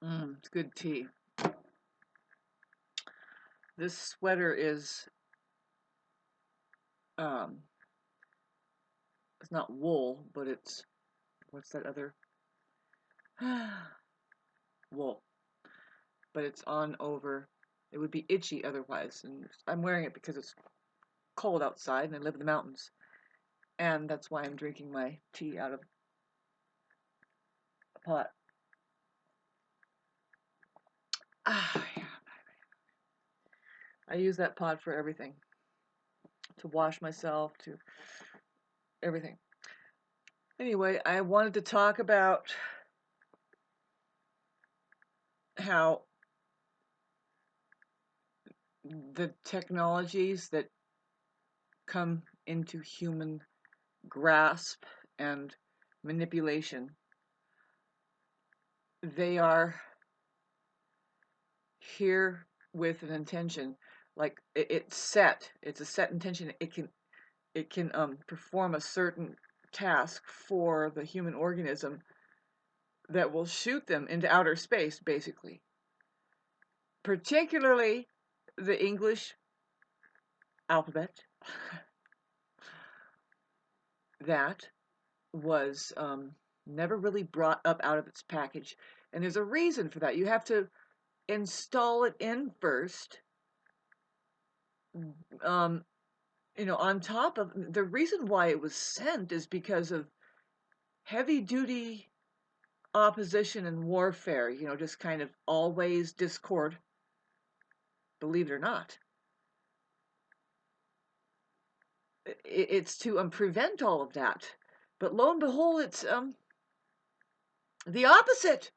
It's good tea. This sweater is, um, it's not wool, but it's, what's that other? Wool. But it's on over, it would be itchy otherwise. And I'm wearing it because it's cold outside and I live in the mountains. And that's why I'm drinking my tea out of a pot. Yeah. I use that pot for everything. To wash myself, to everything. Anyway, I wanted to talk about how the technologies that come into human grasp and manipulation, they are here with an intention. Like it's a set intention. It can perform a certain task for the human organism that will shoot them into outer space, basically. Particularly the English alphabet. That was never really brought up out of its package. And there's a reason for that. You have to install it in first. On top of the reason why it was sent is because of heavy duty opposition and warfare, just kind of always discord, believe it or not. It's to prevent all of that. But lo and behold, it's the opposite,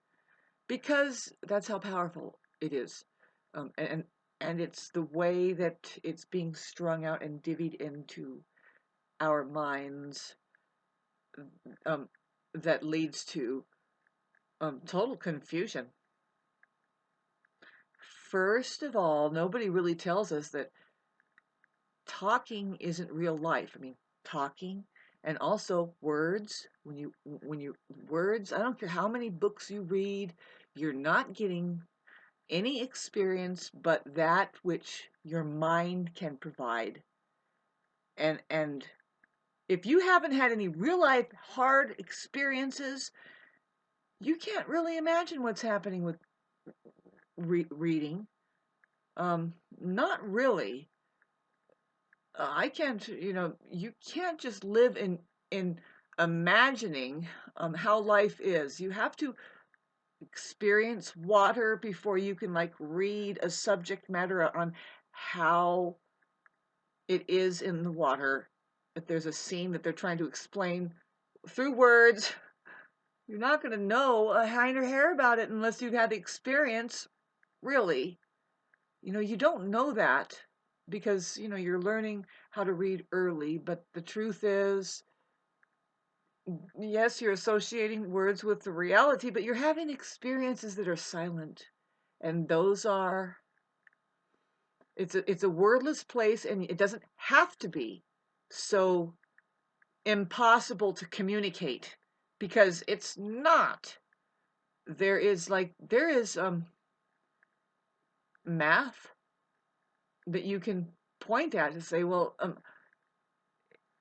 because that's how powerful it is. And it's the way that it's being strung out and divvied into our minds, that leads to total confusion. First of all, nobody really tells us that talking isn't real life. I mean, talking and also words. When you words, I don't care how many books you read, you're not getting any experience but that which your mind can provide. And if you haven't had any real life hard experiences, you can't really imagine what's happening with reading. Not really. I can't, you can't just live in imagining how life is. You have to experience water before you can read a subject matter on how it is in the water. If there's a scene that they're trying to explain through words, you're not going to know a hind or hair about it unless you've had the experience, really. You don't know that because, you're learning how to read early, but the truth is, yes, you're associating words with the reality, but you're having experiences that are silent. And those are, it's a wordless place, and it doesn't have to be so impossible to communicate, because it's not. There is math that you can point at and say, well,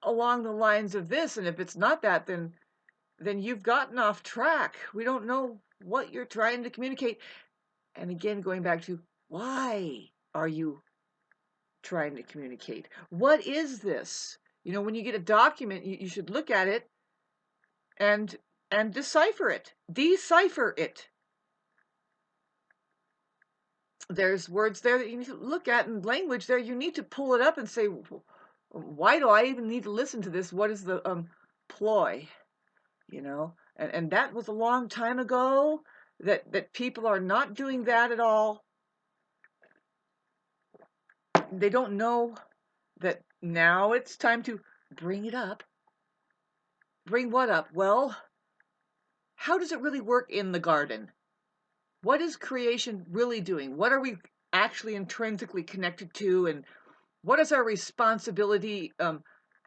along the lines of this, and if it's not that, then you've gotten off track. We don't know what you're trying to communicate. And again, going back to, why are you trying to communicate? What is this? When you get a document, you should look at it and decipher it. Decipher it. There's words there that you need to look at, and language there you need to pull it up and say, why do I even need to listen to this? What is the ploy? And that was a long time ago, that people are not doing that at all. They don't know that now it's time to bring it up. Bring what up? Well, how does it really work in the garden? What is creation really doing? What are we actually intrinsically connected to? And what is our responsibility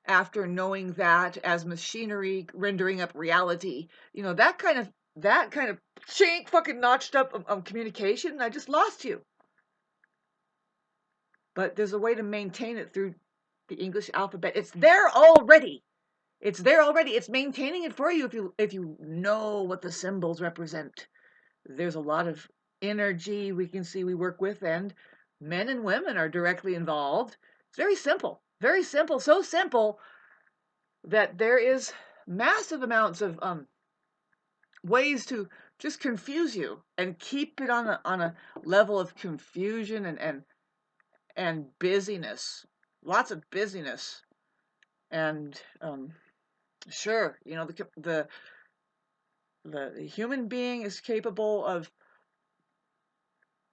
after knowing that, as machinery rendering up reality? That kind of that kind of chink fucking notched up communication, I just lost you. But there's a way to maintain it through the English alphabet. It's there already. It's there already. It's maintaining it for you if you know what the symbols represent. There's a lot of energy we can see we work with, and men and women are directly involved. It's very simple. Very simple. So simple that there is massive amounts of ways to just confuse you and keep it on a level of confusion and busyness, lots of busyness. And sure, you know, the human being is capable of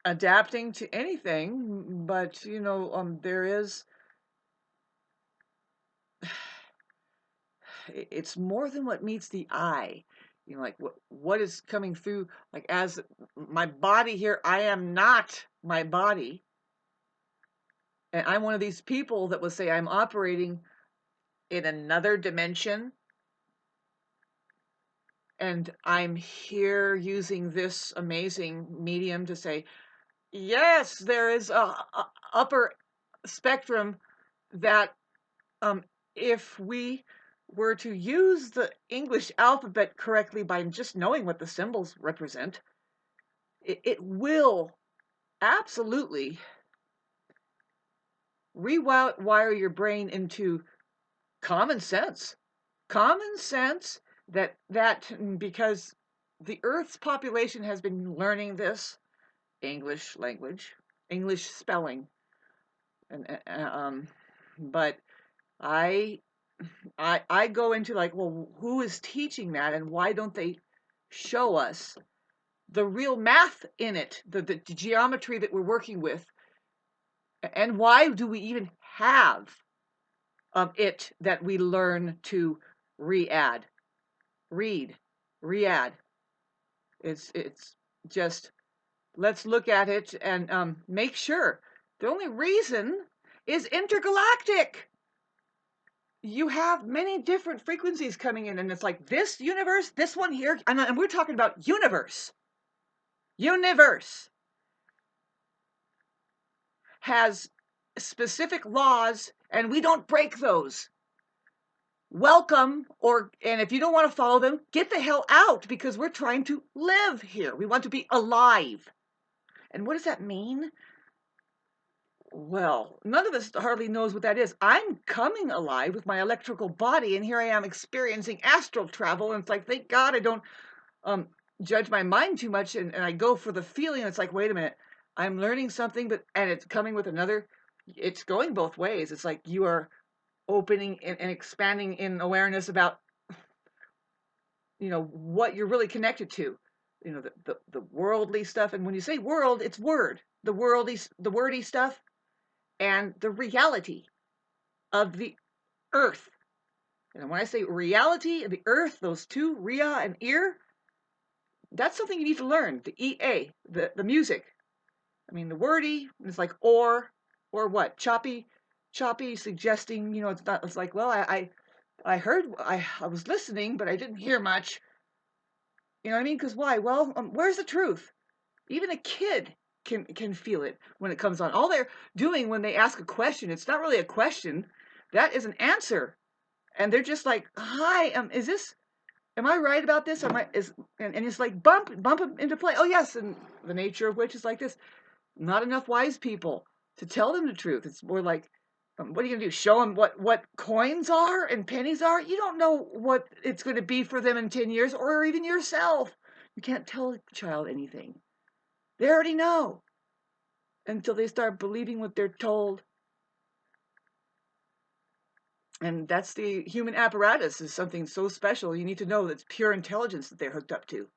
adapting to anything, but you know, there is, it's more than what meets the eye. You know, like what is coming through, like as my body here, I am not my body. And I'm one of these people that will say I'm operating in another dimension, and I'm here using this amazing medium to say, yes, there is a upper spectrum that, um, if we were to use the English alphabet correctly by just knowing what the symbols represent, it will absolutely rewire your brain into common sense. Common sense that because the Earth's population has been learning this English language, English spelling, and but I I go into like, well, who is teaching that, and why don't they show us the real math in it, the geometry that we're working with, and why do we even have it that we learn to re-add, read, re-add. It's just, let's look at it and make sure. The only reason is intergalactic. You have many different frequencies coming in, and it's like this universe, this one here, and we're talking about universe. Universe has specific laws, and we don't break those. Welcome, and if you don't want to follow them, get the hell out, because we're trying to live here. We want to be alive. And what does that mean? Well, none of us hardly knows what that is. I'm coming alive with my electrical body, and here I am experiencing astral travel, and it's like, thank God I don't um, judge my mind too much, and I go for the feeling. It's like, wait a minute, I'm learning something, and it's coming with another. It's going both ways. It's like you are opening and expanding in awareness about, you know, what you're really connected to. You know, the worldly stuff, and when you say world, it's word. The wordy stuff, and the reality of the earth. And when I say reality, the earth, those two, Ria and ear, that's something you need to learn. The EA, the music. I mean, the wordy, it's like or what? Choppy, suggesting, you know, it's not, it's like, well, I heard, I was listening, but I didn't hear much. You know what I mean? Because why? Well, where's the truth? Even a kid can feel it when it comes on. All they're doing when they ask a question, it's not really a question. That is an answer. And they're just like, hi, is this, am I right about this? Am I, and it's like bump them into play. Oh yes, and the nature of which is like this. Not enough wise people to tell them the truth. It's more like, what are you gonna do? Show them what coins are and pennies are? You don't know what it's going to be for them in 10 years, or even yourself. You can't tell a child anything. They already know until they start believing what they're told. And that's the human apparatus, is something so special. You need to know that's pure intelligence that they're hooked up to.